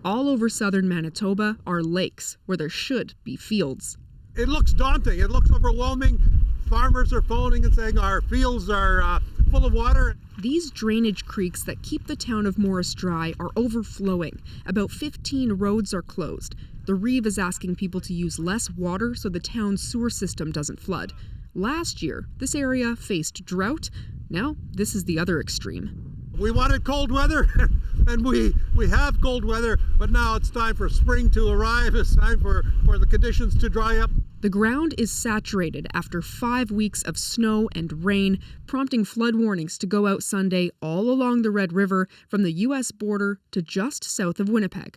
all over southern Manitoba are lakes where there should be fields. It looks daunting. It looks overwhelming. Farmers are phoning and saying our fields are full of water. These drainage creeks that keep the town of Morris dry are overflowing. About 15 roads are closed. The Reeve is asking people to use less water so the town's sewer system doesn't flood. Last year, this area faced drought. Now, this is the other extreme. We wanted cold weather, and we have cold weather, but now it's time for spring to arrive. It's time for the conditions to dry up. The ground is saturated after 5 weeks of snow and rain, prompting flood warnings to go out Sunday all along the Red River from the U.S. border to just south of Winnipeg.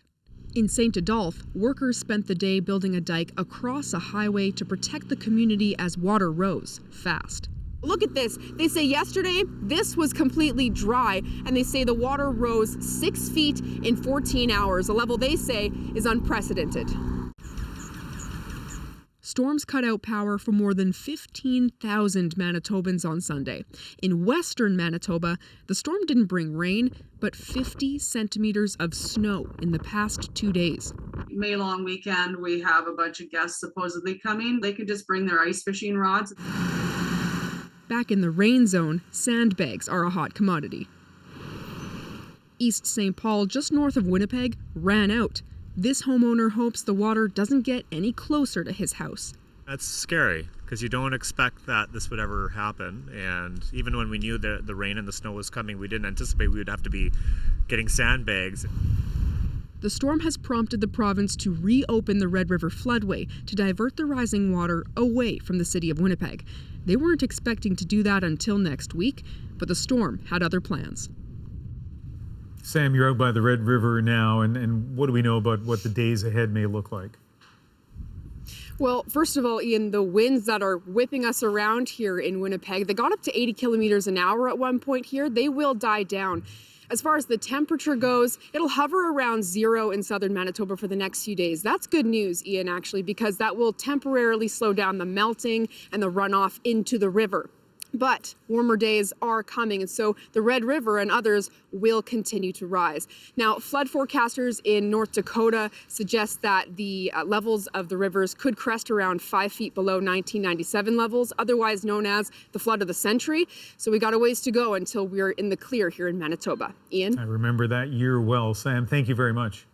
In St. Adolphe, workers spent the day building a dike across a highway to protect the community as water rose fast. Look at this. They say yesterday this was completely dry, and they say the water rose 6 feet in 14 hours, a level they say is unprecedented. Storms cut out power for more than 15,000 Manitobans on Sunday. In western Manitoba, the storm didn't bring rain, but 50 centimeters of snow in the past 2 days. May long weekend, we have a bunch of guests supposedly coming. They can just bring their ice fishing rods. Back in the rain zone, sandbags are a hot commodity. East St. Paul, just north of Winnipeg, ran out. This homeowner hopes the water doesn't get any closer to his house. That's scary because you don't expect that this would ever happen. And even when we knew that the rain and the snow was coming, we didn't anticipate we would have to be getting sandbags. The storm has prompted the province to reopen the Red River Floodway to divert the rising water away from the city of Winnipeg. They weren't expecting to do that until next week, but the storm had other plans. Sam, you're out by the Red River now, and what do we know about what the days ahead may look like? Well, first of all, Ian, the winds that are whipping us around here in Winnipeg, they got up to 80 kilometers an hour at one point here. They will die down. As far as the temperature goes, it'll hover around 0 in southern Manitoba for the next few days. That's good news, Ian, actually, because that will temporarily slow down the melting and the runoff into the river. But warmer days are coming, and so the Red River and others will continue to rise. Now, flood forecasters in North Dakota suggest that the levels of the rivers could crest around 5 feet below 1997 levels, otherwise known as the flood of the century. So we got a ways to go until we're in the clear here in Manitoba. Ian? I remember that year well. Sam, thank you very much.